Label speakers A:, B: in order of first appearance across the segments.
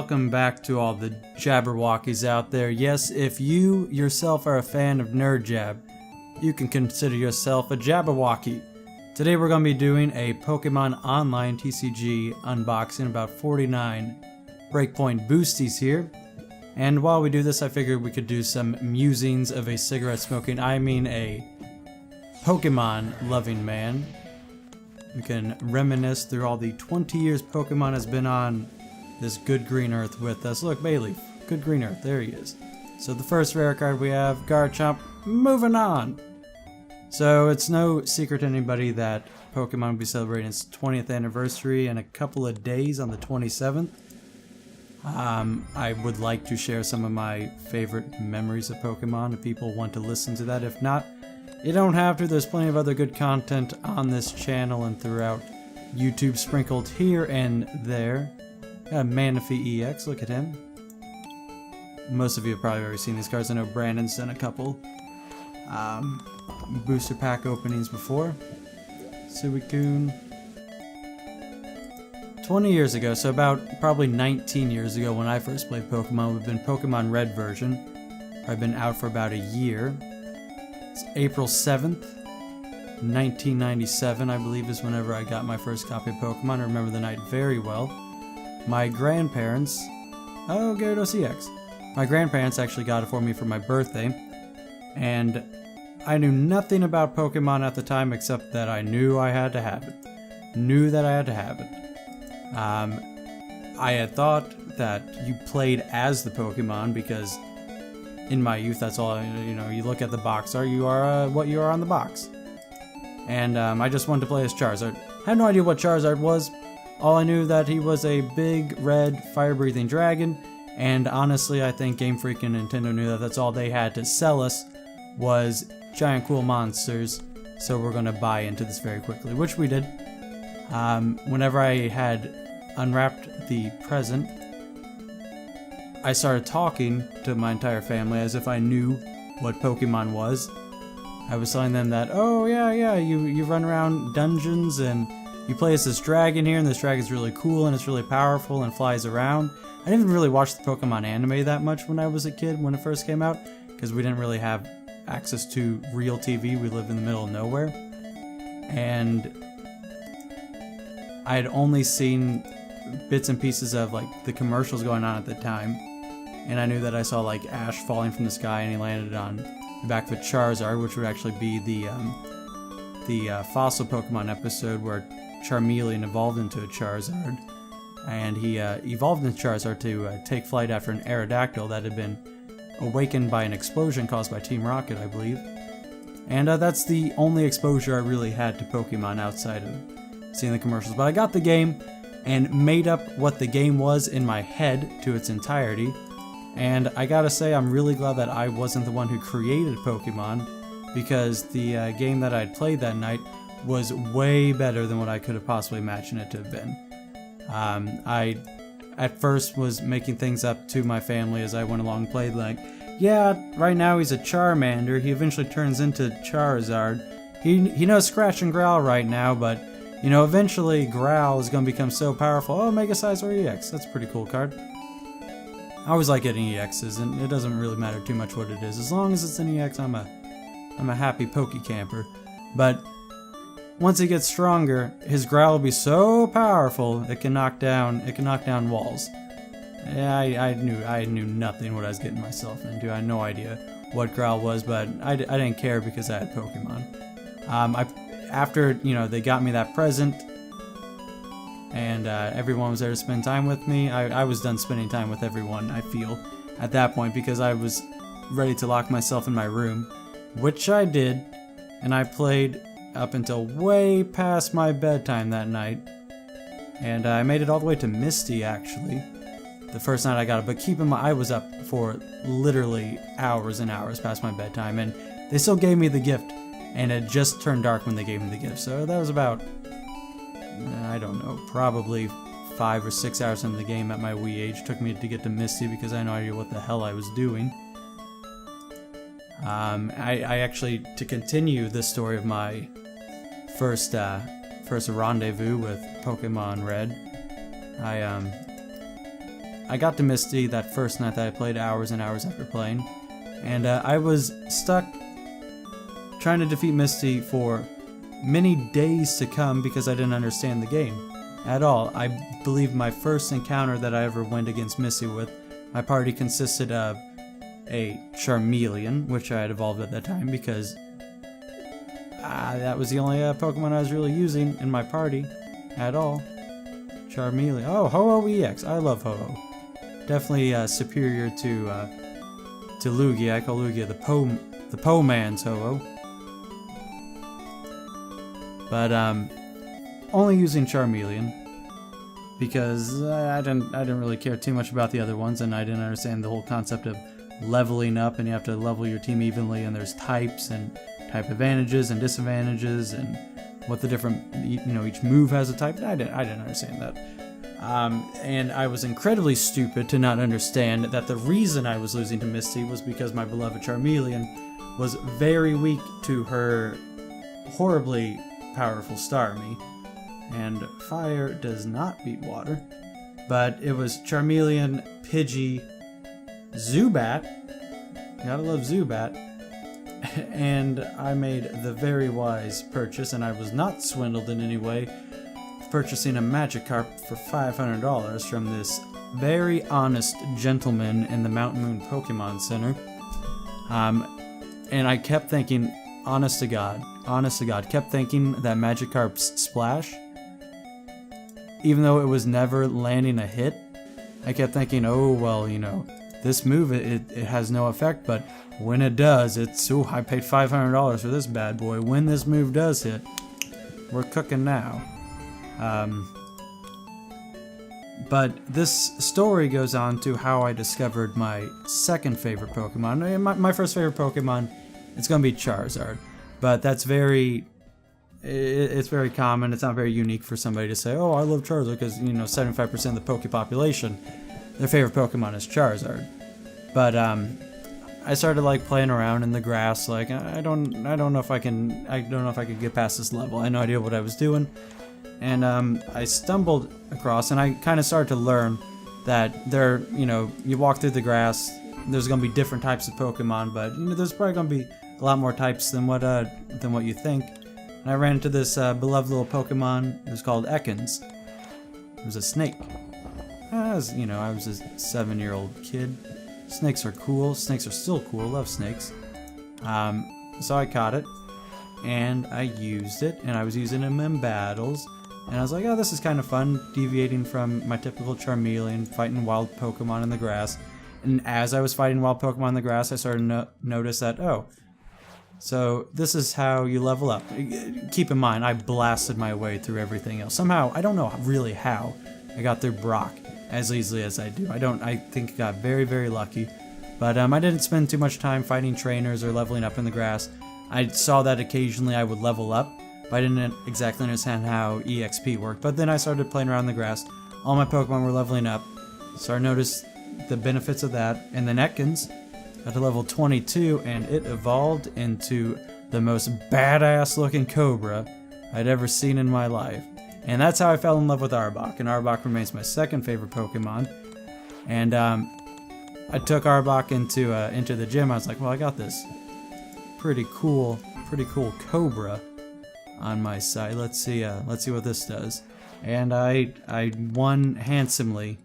A: welcome back to all the Jabberwockies out there. Yes, if you yourself are a fan of NerdJab, you can consider yourself a Jabberwocky. Today we're going to be doing a Pokemon Online TCG unboxing, about 49 BREAKpoint boosties here. And while we do this, I figured we could do some musings of a cigarette smoking, a Pokemon loving man. We can reminisce through all the 20 years Pokemon has been on this good green earth with us. Look, Bayleaf, good green earth, there he is. So the first rare card we have, Garchomp. Moving on! So it's no secret to anybody that Pokemon will be celebrating its 20th anniversary in a couple of days on the 27th. I would like to share some of my favorite memories of Pokemon if people want to listen to that. If not, you don't have to. There's plenty of other good content on this channel and throughout YouTube sprinkled here and there. Manaphy EX, look at him. Most of you have probably already seen these cards. I know Brandon's done a couple booster pack openings before. Suicune. 20 years ago, so about probably 19 years ago when I first played Pokemon, we've been Pokemon Red version. I've been out for about a year. It's April 7th, 1997, I believe, is whenever I got my first copy of Pokemon. I remember the night very well. My grandparents... Oh, Gyarados EX. My grandparents actually got it for me for my birthday. And I knew nothing about Pokemon at the time except that I knew I had to have it. I had thought that you played as the Pokemon because in my youth, that's all, you look at the box art, you are what you are on the box. And I just wanted to play as Charizard. I had no idea what Charizard was. All I knew that he was a big, red, fire-breathing dragon, and honestly, I think Game Freak and Nintendo knew that that's all they had to sell us was giant cool monsters, so we're going to buy into this very quickly, which we did. Whenever I had unwrapped the present, I started talking to my entire family as if I knew what Pokemon was. I was telling them that, oh yeah, you run around dungeons and you play as this dragon here, and this dragon's really cool and it's really powerful and flies around. I didn't even really watch the Pokemon anime that much when I was a kid, when it first came out, because we didn't really have access to real TV. We lived in the middle of nowhere. And I had only seen bits and pieces of like the commercials going on at the time. And I knew that I saw like Ash falling from the sky and he landed on the back of a Charizard, which would actually be the fossil Pokemon episode where Charmeleon evolved into a Charizard, and he evolved into Charizard to take flight after an Aerodactyl that had been awakened by an explosion caused by Team Rocket, I believe. And that's the only exposure I really had to Pokemon outside of seeing the commercials. But I got the game and made up what the game was in my head to its entirety. And I gotta say, I'm really glad that I wasn't the one who created Pokemon, because the game that I'd played that night was way better than what I could have possibly imagined it to have been. I, at first, was making things up to my family as I went along and played, like, yeah, right now he's a Charmander, he eventually turns into Charizard. He knows Scratch and Growl right now, but, eventually Growl is going to become so powerful. Oh, Mega Size or EX, that's a pretty cool card. I always like getting EXs, and it doesn't really matter too much what it is. As long as it's an EX, I'm a happy Pokecamper. But once he gets stronger, his Growl will be so powerful it can knock down walls. Yeah, I knew nothing what I was getting myself into. I had no idea what Growl was, but I didn't care because I had Pokemon. After they got me that present, and everyone was there to spend time with me, I was done spending time with everyone, I feel, at that point, because I was ready to lock myself in my room, which I did, and I played up until way past my bedtime that night, and I made it all the way to Misty, actually, the first night I got it. But keep in mind, I was up for literally hours and hours past my bedtime, and they still gave me the gift, and it just turned dark when they gave me the gift, so that was about, I don't know, probably 5 or 6 hours into the game at my wee age. It took me to get to Misty because I had no idea what the hell I was doing. I actually, to continue this story of my first rendezvous with Pokemon Red, I got to Misty that first night that I played hours and hours after playing, and I was stuck trying to defeat Misty for many days to come because I didn't understand the game at all. I believe my first encounter that I ever went against Misty with, my party consisted of a Charmeleon, which I had evolved at that time because that was the only Pokemon I was really using in my party at all. Charmeleon. Oh, Ho-Oh EX. I love Ho-Oh. Definitely superior to Lugia. I call Lugia the Po-Man's Ho-Oh. But only using Charmeleon because I didn't really care too much about the other ones, and I didn't understand the whole concept of leveling up, and you have to level your team evenly, and there's types and type advantages and disadvantages, and what the different, each move has a type. I didn't understand that. And I was incredibly stupid to not understand that the reason I was losing to Misty was because my beloved Charmeleon was very weak to her horribly powerful Starmie. And fire does not beat water. But it was Charmeleon, Pidgey, Zubat. Gotta love Zubat. And I made the very wise purchase, and I was not swindled in any way, purchasing a Magikarp for $500 from this very honest gentleman in the Mountain Moon Pokemon Center. And I kept thinking, honest to God, kept thinking that Magikarp's splash, even though it was never landing a hit, I kept thinking, oh, well, this move, it has no effect, but when it does, I paid $500 for this bad boy. When this move does hit, we're cooking now. But this story goes on to how I discovered my second favorite Pokemon. My first favorite Pokemon, it's going to be Charizard. But it's very common. It's not very unique for somebody to say, oh, I love Charizard, because, 75% of the Poke population, their favorite Pokemon is Charizard. But, I started playing around in the grass. I don't know if I could get past this level. I had no idea what I was doing. And I stumbled across, and I kind of started to learn that you walk through the grass, there's going to be different types of Pokemon, but there's probably going to be a lot more types than what you think. And I ran into this beloved little Pokemon. It was called Ekans. It was a snake. I was a 7-year-old kid. Snakes are cool. Snakes are still cool. Love snakes. So I caught it, and I used it, and I was using him in battles. And I was like, oh, this is kind of fun, deviating from my typical Charmeleon, fighting wild Pokemon in the grass. And as I was fighting wild Pokemon in the grass, I started to notice that, so this is how you level up. Keep in mind, I blasted my way through everything else. Somehow, I don't know really how I got through Brock as easily as I do. I think I got very, very lucky. But I didn't spend too much time fighting trainers or leveling up in the grass. I saw that occasionally I would level up, but I didn't exactly understand how EXP worked. But then I started playing around in the grass. All my Pokemon were leveling up. So I noticed the benefits of that. And then Ekans got to level 22, and it evolved into the most badass looking Cobra I'd ever seen in my life. And that's how I fell in love with Arbok. And Arbok remains my second favorite Pokemon. And I took Arbok into the gym. I was like, well, I got this pretty cool Cobra on my side. Let's see what this does. And I won handsomely,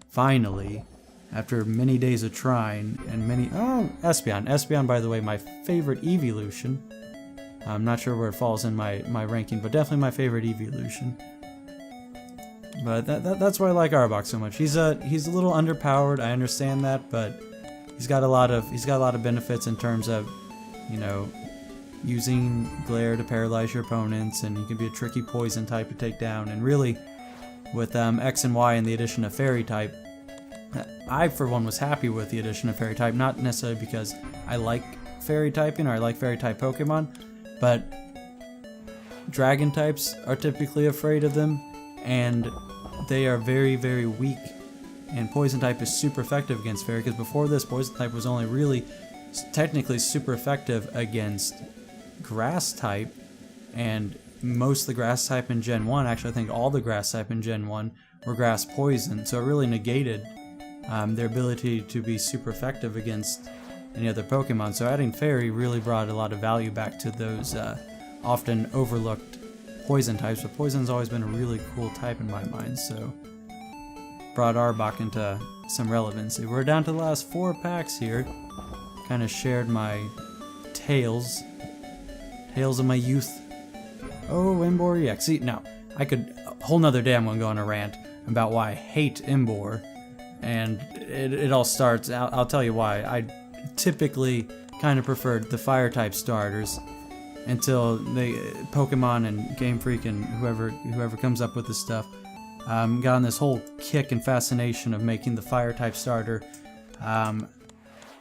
A: finally, after many days of trying and Espeon. Espeon, by the way, my favorite evolution. I'm not sure where it falls in my ranking, but definitely my favorite evolution. But that's why I like Arbok so much. He's a little underpowered. I understand that, but he's got a lot of benefits in terms of, using Glare to paralyze your opponents, and he can be a tricky poison type to take down. And really, with X and Y and the addition of Fairy type, I for one was happy with the addition of Fairy type, not necessarily because I like Fairy typing or I like Fairy type Pokemon, but Dragon types are typically afraid of them, and they are very, very weak. And Poison type is super effective against Fairy, because before this, Poison type was only really technically super effective against Grass type, and most of the Grass type in Gen 1, actually I think all the Grass type in Gen 1 were Grass Poison, so it really negated their ability to be super effective against any other Pokemon. So adding Fairy really brought a lot of value back to those often overlooked poison types, but poison's always been a really cool type in my mind, so brought Arbok into some relevancy. We're down to the last 4 packs here. Kind of shared my tales of my youth. Oh, Imbor EX. See, no, I could, a whole nother day I'm going to go on a rant about why I hate Imbor, and it all starts, I'll tell you why. I typically kind of preferred the fire type starters until Pokemon and Game Freak and whoever comes up with this stuff got on this whole kick and fascination of making the fire type starter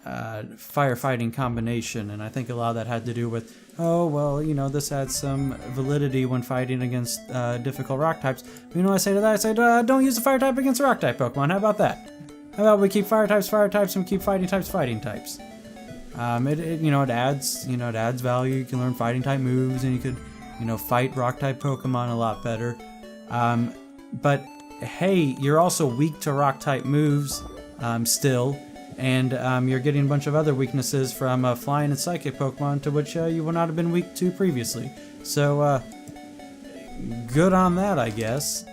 A: firefighting combination, and I think a lot of that had to do with, oh well, this adds some validity when fighting against difficult rock types. But you know what I say to that? I say, don't use the fire type against rock type Pokemon. How about that? How about we keep fire types, and we keep fighting types. It adds value. You can learn fighting type moves, and you could, fight rock type Pokemon a lot better. But hey, you're also weak to rock type moves still, and you're getting a bunch of other weaknesses from flying and psychic Pokemon to which you would not have been weak to previously. So good on that, I guess.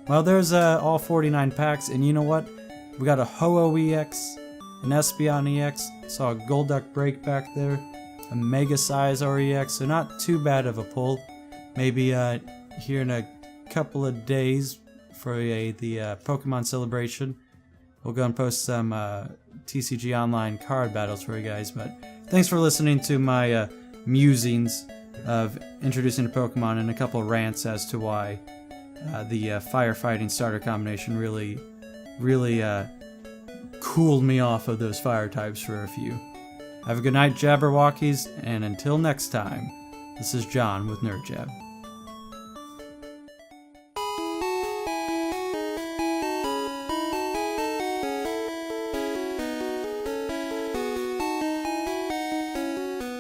A: Well, there's all 49 packs, and you know what? We got a Ho-Oh EX, an Espeon EX, saw a Golduck Break back there, a Mega Sizar EX, so not too bad of a pull. Maybe here in a couple of days for the Pokemon celebration, we'll go and post some TCG Online card battles for you guys. But thanks for listening to my musings of introducing the Pokemon and a couple of rants as to why the firefighting starter combination really cooled me off of those fire types for a few. Have a good night, Jabberwockies, and until next time, this is John with NerdJab.